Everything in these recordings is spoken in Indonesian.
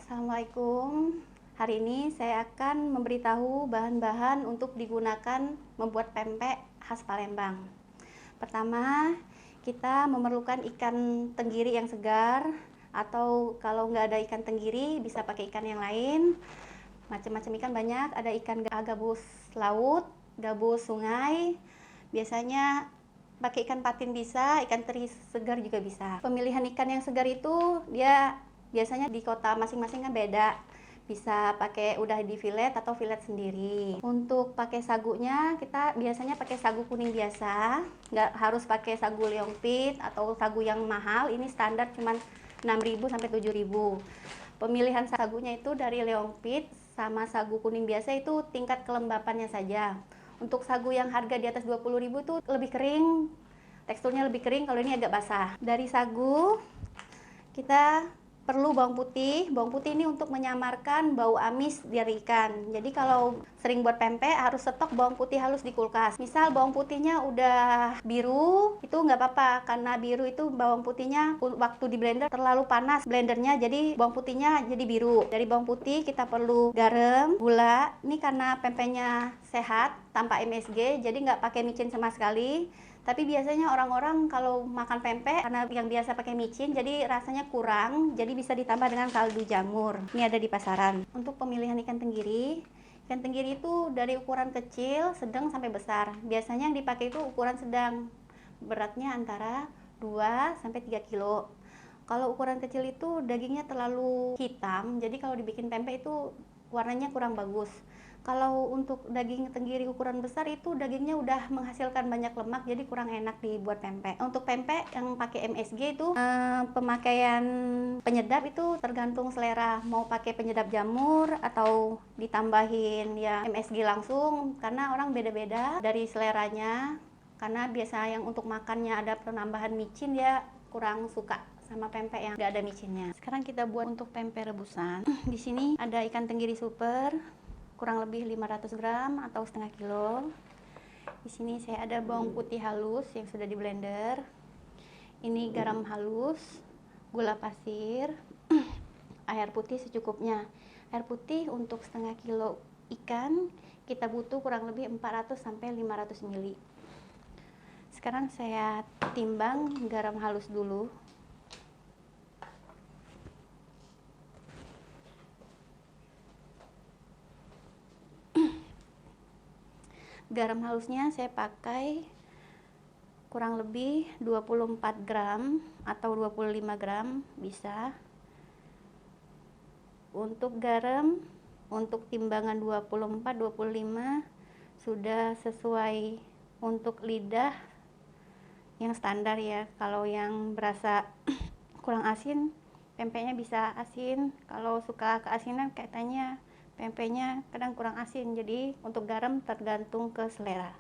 Assalamualaikum. Hari ini saya akan memberitahu bahan-bahan untuk digunakan membuat pempek khas Palembang. Pertama, kita memerlukan ikan tenggiri yang segar, atau kalau nggak ada ikan tenggiri bisa pakai ikan yang lain. Macam-macam ikan banyak, ada ikan gabus laut, gabus sungai. Biasanya pakai ikan patin bisa, ikan teri segar juga bisa. Pemilihan ikan yang segar itu dia biasanya di kota masing-masing kan beda. Bisa pakai udah di filet atau filet sendiri. Untuk pakai sagunya kita biasanya pakai sagu kuning biasa, nggak harus pakai sagu leongpit atau sagu yang mahal. Ini standar cuman 6.000 sampai 7.000. Pemilihan sagunya itu dari leongpit sama sagu kuning biasa itu tingkat kelembapannya saja. Untuk sagu yang harga di atas 20.000 tuh lebih kering, teksturnya lebih kering, kalau ini agak basah. Dari sagu kita perlu bawang putih. Bawang putih ini untuk menyamarkan bau amis dari ikan. Jadi kalau sering buat pempek harus stok bawang putih halus di kulkas. Misal bawang putihnya udah biru, itu nggak apa-apa, karena biru itu bawang putihnya waktu di blender terlalu panas blendernya, jadi bawang putihnya jadi biru. Dari bawang putih kita perlu garam, gula. Ini karena pempeknya sehat tanpa MSG, jadi nggak pakai micin sama sekali. Tapi biasanya orang-orang kalau makan pempek karena yang biasa pakai micin jadi rasanya kurang, jadi bisa ditambah dengan kaldu jamur. Ini ada di pasaran. Untuk pemilihan ikan tenggiri itu dari ukuran kecil, sedang sampai besar. Biasanya yang dipakai itu ukuran sedang. Beratnya antara 2 sampai 3 kilo. Kalau ukuran kecil itu dagingnya terlalu hitam, jadi kalau dibikin pempek itu warnanya kurang bagus. Kalau untuk daging tenggiri ukuran besar itu dagingnya udah menghasilkan banyak lemak, jadi kurang enak dibuat pempek. Untuk pempek yang pakai MSG itu pemakaian penyedap itu tergantung selera, mau pakai penyedap jamur atau ditambahin ya MSG langsung, karena orang beda-beda dari seleranya. Karena biasa yang untuk makannya ada penambahan micin, ya kurang suka sama pempek yang nggak ada micinnya. Sekarang kita buat untuk pempek rebusan. Di sini ada ikan tenggiri super, kurang lebih 500 gram atau setengah kilo. Di sini saya ada bawang putih halus yang sudah di blender. Ini garam halus, gula pasir, air putih secukupnya. Air putih untuk setengah kilo ikan kita butuh kurang lebih 400 sampai 500 ml. Sekarang saya timbang garam halus dulu. Garam halusnya saya pakai kurang lebih 24 gram atau 25 gram bisa. Untuk garam, untuk timbangan 24-25 sudah sesuai untuk lidah yang standar ya. Kalau yang berasa kurang asin, pempeknya bisa asin. Kalau suka keasinan katanya pempeknya kadang kurang asin, jadi untuk garam tergantung ke selera.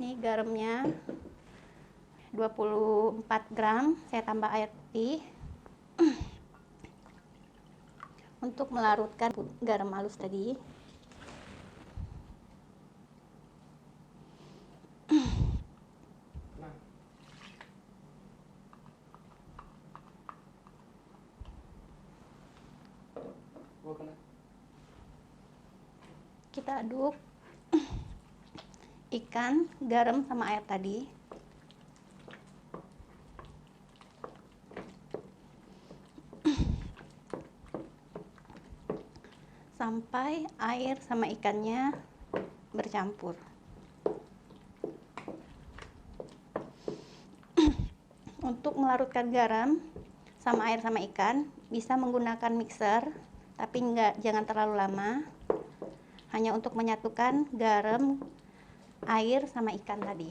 Ini garamnya 24 gram, saya tambah air putih untuk melarutkan garam halus tadi. Kita aduk ikan, garam sama air tadi. Sampai air sama ikannya bercampur. Untuk melarutkan garam sama air sama ikan bisa menggunakan mixer, tapi jangan terlalu lama. Hanya untuk menyatukan garam, air sama ikan tadi.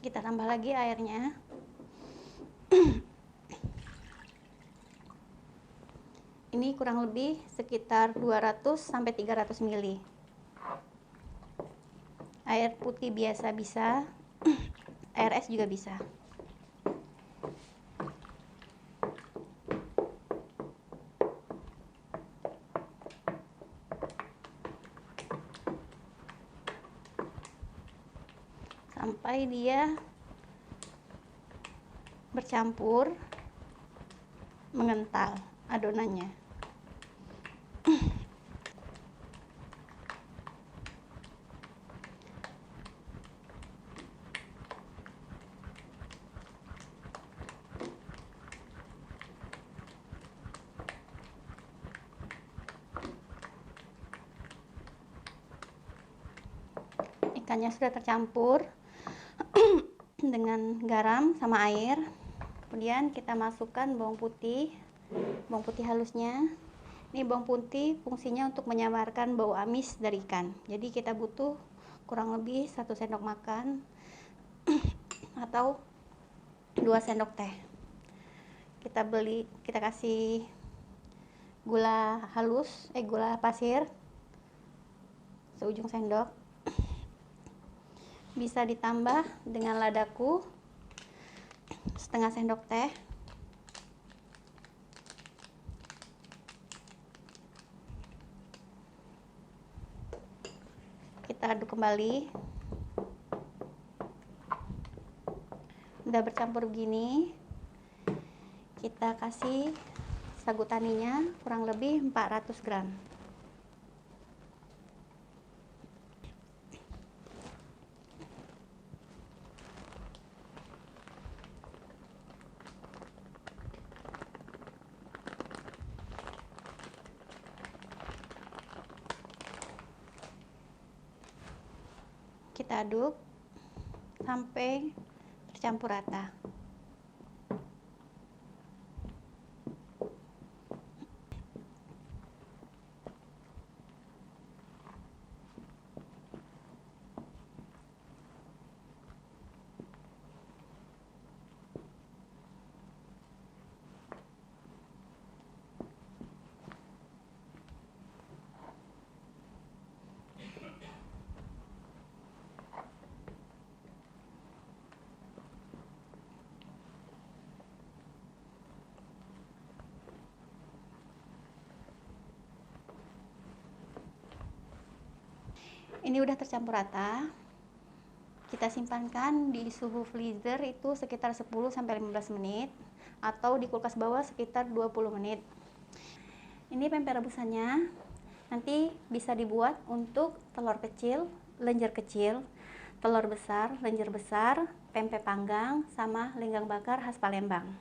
Kita tambah lagi airnya. Ini kurang lebih sekitar 200 sampai 300 ml. Air putih biasa bisa, air es juga bisa. sampai dia bercampur, mengental adonannya. Ikannya sudah tercampur dengan garam sama air. Kemudian kita masukkan bawang putih halusnya. Ini bawang putih fungsinya untuk menyamarkan bau amis dari ikan. Jadi kita butuh kurang lebih 1 sendok makan atau 2 sendok teh. Kita kasih gula halus, gula pasir seujung sendok. Bisa ditambah dengan ladaku setengah sendok teh. Kita aduk kembali. Udah bercampur begini, kita kasih sagu taninya kurang lebih 400 gram. Kita aduk sampai tercampur rata. Ini udah tercampur rata. Kita simpankan di suhu freezer itu sekitar 10-15 menit atau di kulkas bawah sekitar 20 menit. Ini pempek rebusannya. Nanti bisa dibuat untuk telur kecil, lenjer kecil, telur besar, lenjer besar, pempek panggang, sama lenggang bakar khas Palembang.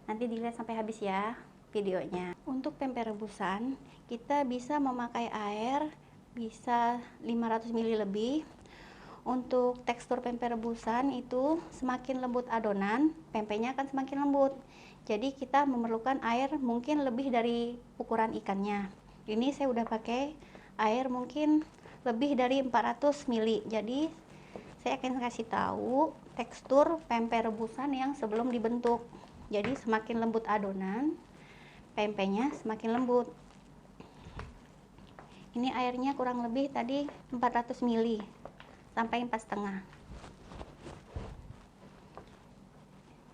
Nanti dilihat sampai habis ya videonya. Untuk pempek rebusan, kita bisa memakai air bisa 500 ml lebih. Untuk tekstur pempek rebusan itu semakin lembut adonan, pempeknya akan semakin lembut. Jadi kita memerlukan air mungkin lebih dari ukuran ikannya. Ini saya udah pakai air mungkin lebih dari 400 ml. Jadi saya akan kasih tahu tekstur pempek rebusan yang sebelum dibentuk. Jadi semakin lembut adonan, pempeknya semakin lembut. Ini airnya kurang lebih tadi 400 ml sampai 4,5.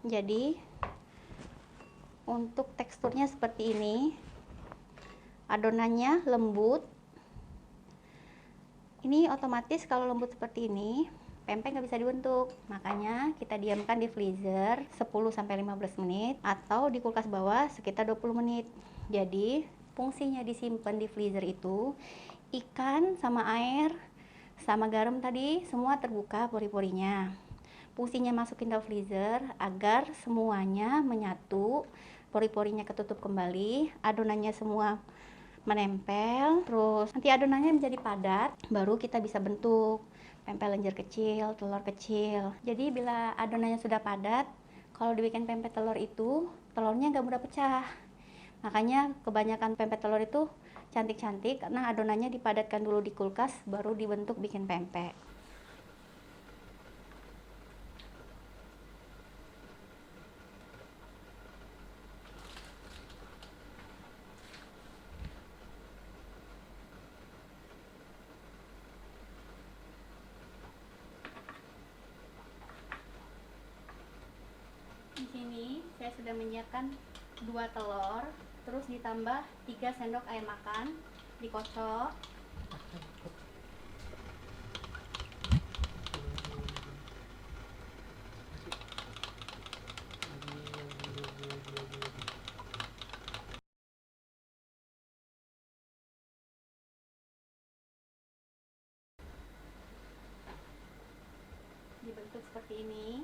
Jadi untuk teksturnya seperti ini, adonannya lembut. Ini otomatis kalau lembut seperti ini, pempek nggak bisa dibentuk. Makanya kita diamkan di freezer 10-15 menit atau di kulkas bawah sekitar 20 menit. Jadi fungsinya disimpan di freezer itu ikan sama air sama garam tadi semua terbuka pori-porinya. Fungsinya masukin ke freezer agar semuanya menyatu, pori-porinya ketutup kembali, adonannya semua menempel, terus nanti adonannya menjadi padat, baru kita bisa bentuk pempek lenjer kecil, telur kecil. Jadi bila adonannya sudah padat, kalau dibikin pempek telur itu telurnya nggak mudah pecah. Makanya kebanyakan pempek telur itu cantik-cantik karena adonannya dipadatkan dulu di kulkas baru dibentuk bikin pempek. Di sini saya sudah menyiapkan 2 telur, terus ditambah 3 sendok air makan, dikocok. seperti ini.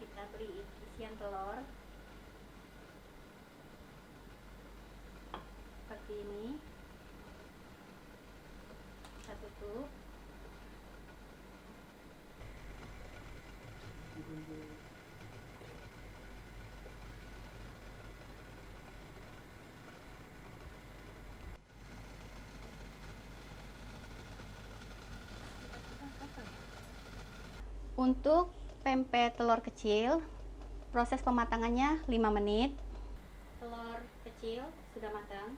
Kita beri isian telur seperti ini. Kita tutup. Untuk pempek telur kecil, proses pematangannya 5 menit. Telur kecil sudah matang.